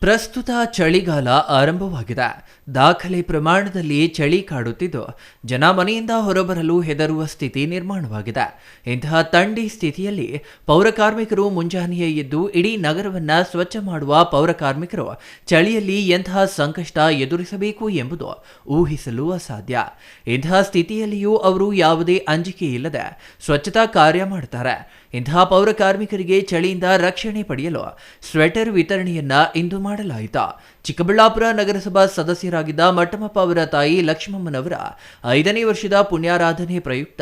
ಪ್ರಸ್ತುತ ಚಳಿಗಾಲ ಆರಂಭವಾಗಿದೆ. ದಾಖಲೆ ಪ್ರಮಾಣದಲ್ಲಿ ಚಳಿ ಕಾಡುತ್ತಿದ್ದು ಜನ ಮನೆಯಿಂದ ಹೊರಬರಲು ಹೆದರುವ ಸ್ಥಿತಿ ನಿರ್ಮಾಣವಾಗಿದೆ. ಇಂತಹ ಥಂಡಿ ಸ್ಥಿತಿಯಲ್ಲಿ ಪೌರಕಾರ್ಮಿಕರು ಮುಂಜಾನೆಯೇ ಎದ್ದು ಇಡೀ ನಗರವನ್ನ ಸ್ವಚ್ಛ ಮಾಡುವ ಪೌರಕಾರ್ಮಿಕರು ಚಳಿಯಲ್ಲಿ ಎಂತಹ ಸಂಕಷ್ಟ ಎದುರಿಸಬೇಕು ಎಂಬುದು ಊಹಿಸಲು ಅಸಾಧ್ಯ. ಇಂತಹ ಸ್ಥಿತಿಯಲ್ಲಿಯೂ ಅವರು ಯಾವುದೇ ಅಂಜಿಕೆ ಇಲ್ಲದೆ ಸ್ವಚ್ಛತಾ ಕಾರ್ಯ ಮಾಡುತ್ತಾರೆ. ಇಂತಹ ಪೌರಕಾರ್ಮಿಕರಿಗೆ ಚಳಿಯಿಂದ ರಕ್ಷಣೆ ಪಡೆಯಲು ಸ್ವೆಟರ್ ವಿತರಣೆಯನ್ನ ಇಂದು ಮಾಡಲಾಯಿತು. ಚಿಕ್ಕಬಳ್ಳಾಪುರ ನಗರಸಭಾ ಸದಸ್ಯರಾಗಿದ್ದ ಮಟ್ಟಮಪ್ಪ ಅವರ ತಾಯಿ ಲಕ್ಷ್ಮಮ್ಮನವರ 5ನೇ ವರ್ಷದ ಪುಣ್ಯಾರಾಧನೆ ಪ್ರಯುಕ್ತ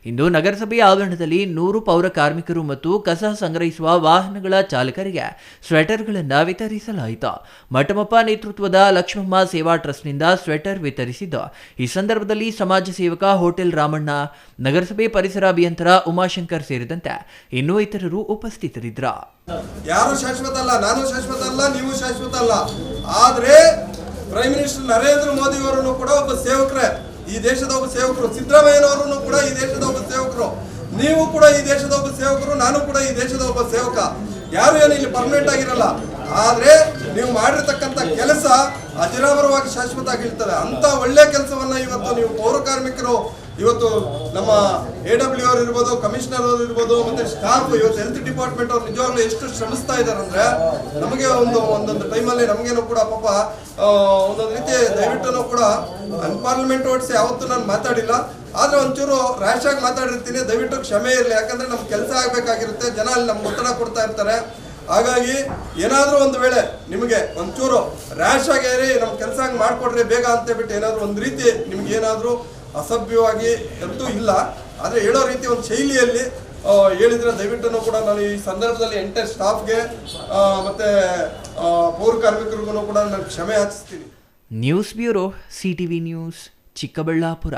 ಇಂದು ನಗರಸಭೆ ಆವರಣದಲ್ಲಿ 100 ಪೌರ ಕಾರ್ಮಿಕರು ಮತ್ತು ಕಸ ಸಂಗ್ರಹಿಸುವ ವಾಹನಗಳ ಚಾಲಕರಿಗೆ ಸ್ವೆಟರ್ಗಳನ್ನು ವಿತರಿಸಲಾಯಿತು. ಮಟ್ಟಮಪ್ಪ ನೇತೃತ್ವದ ಲಕ್ಷ್ಮಮ್ಮ ಸೇವಾ ಟ್ರಸ್ಟ್ನಿಂದ ಸ್ವೆಟರ್ ವಿತರಿಸಿದ್ದು, ಈ ಸಂದರ್ಭದಲ್ಲಿ ಸಮಾಜ ಸೇವಕ ಹೋಟೆಲ್ ರಾಮಣ್ಣ, ನಗರಸಭೆ ಪರಿಸರ ಅಭಿಯಂತರ ಉಮಾಶಂಕರ್ ಸೇರಿದಂತೆ ಇನ್ನೂ ಇತರರು ಉಪಸ್ಥಿತರಿದ್ದರು. ಯಾರು ಶಾಶ್ವತ ಅಲ್ಲ, ನಾನು ಶಾಶ್ವತ ಅಲ್ಲ, ನೀವು ಶಾಶ್ವತ ಅಲ್ಲ. ಆದ್ರೆ ಪ್ರೈಮ್ ಮಿನಿಸ್ಟರ್ ನರೇಂದ್ರ ಮೋದಿ ಅವರನ್ನು ಕೂಡ ಒಬ್ಬ ಸೇವಕರೇ, ಈ ದೇಶದ ಒಬ್ಬ ಸೇವಕರು. ಸಿದ್ದರಾಮಯ್ಯನವರನ್ನು ಕೂಡ ಈ ದೇಶದ ಒಬ್ಬ ಸೇವಕರು. ನೀವು ಕೂಡ ಈ ದೇಶದ ಒಬ್ಬ ಸೇವಕರು, ನಾನು ಕೂಡ ಈ ದೇಶದ ಒಬ್ಬ ಸೇವಕ. ಯಾರು ಏನು ಇಲ್ಲಿ ಪರ್ಮನೆಂಟ್ ಆಗಿರಲ್ಲ. ಆದ್ರೆ ನೀವು ಮಾಡಿರ್ತಕ್ಕಂಥ ಕೆಲಸ ಅಜರಾಮರವಾಗಿ ಶಾಶ್ವತ ಆಗಿರ್ತದೆ. ಅಂತ ಒಳ್ಳೆ ಕೆಲಸವನ್ನ ಇವತ್ತು ನೀವು ಪೌರ ಕಾರ್ಮಿಕರು, ಇವತ್ತು ನಮ್ಮ AW ಅವರು ಇರ್ಬೋದು, ಕಮಿಷನರ್ ಅವರು ಇರ್ಬೋದು, ಮತ್ತೆ ಸ್ಟಾಫ್, ಇವತ್ತು ಹೆಲ್ತ್ ಡಿಪಾರ್ಟ್ಮೆಂಟ್ ಅವ್ರು ನಿಜವಾಗ್ಲೂ ಎಷ್ಟು ಶ್ರಮಿಸ್ತಾ ಇದ್ದಾರೆ ಅಂದ್ರೆ, ನಮಗೆ ಒಂದೊಂದು ಟೈಮಲ್ಲಿ ನಮಗೇನು ಕೂಡ ಪಾಪ ಒಂದೊಂದು ರೀತಿ ದಯವಿಟ್ಟು ಕೂಡ ಅನ್ಪಾರ್ಲಿಮೆಂಟ್ ವರ್ಡ್ಸ್ ಯಾವತ್ತೂ ನಾನು ಮಾತಾಡಿಲ್ಲ. ಆದ್ರೆ ಒಂಚೂರು ರ್ಯಾಶ್ ಆಗಿ ಮಾತಾಡಿರ್ತೀನಿ, ದಯವಿಟ್ಟು ಕ್ಷಮೆ ಇರಲಿ. ಯಾಕಂದ್ರೆ ನಮ್ಗೆ ಕೆಲಸ ಆಗ್ಬೇಕಾಗಿರುತ್ತೆ, ಜನ ಅಲ್ಲಿ ನಮ್ಗೆ ಒತ್ತಡ ಕೊಡ್ತಾ ಇರ್ತಾರೆ. ಹಾಗಾಗಿ ಏನಾದರೂ ಒಂದು ವೇಳೆ ನಿಮಗೆ ಒಂಚೂರು ರ್ಯಾಶ್ ಆಗಿ ನಮ್ಮ ಕೆಲಸ ಹಂಗೆ ಮಾಡಿಕೊಡ್ರಿ ಬೇಗ ಅಂತ ಹೇಳ್ಬಿಟ್ಟು ಏನಾದರೂ ಒಂದು ರೀತಿ ನಿಮ್ಗೆ ಏನಾದರೂ ಅಸಭ್ಯವಾಗಿ ಅಂತೂ ಇಲ್ಲ, ಆದರೆ ಹೇಳೋ ರೀತಿ ಒಂದು ಶೈಲಿಯಲ್ಲಿ ಹೇಳಿದ್ರೆ ದಯವಿಟ್ಟು ಕೂಡ ನಾನು ಈ ಸಂದರ್ಭದಲ್ಲಿ ಎಂಟೈರ್ ಸ್ಟಾಫ್ಗೆ ಮತ್ತೆ ಪೌರ ಕಾರ್ಮಿಕರಿಗೂ ಕೂಡ ನಾನು ಕ್ಷಮೆ ಯಾಚಿಸ್ತೀನಿ. News bureau, CTV news, Chikkaballapur.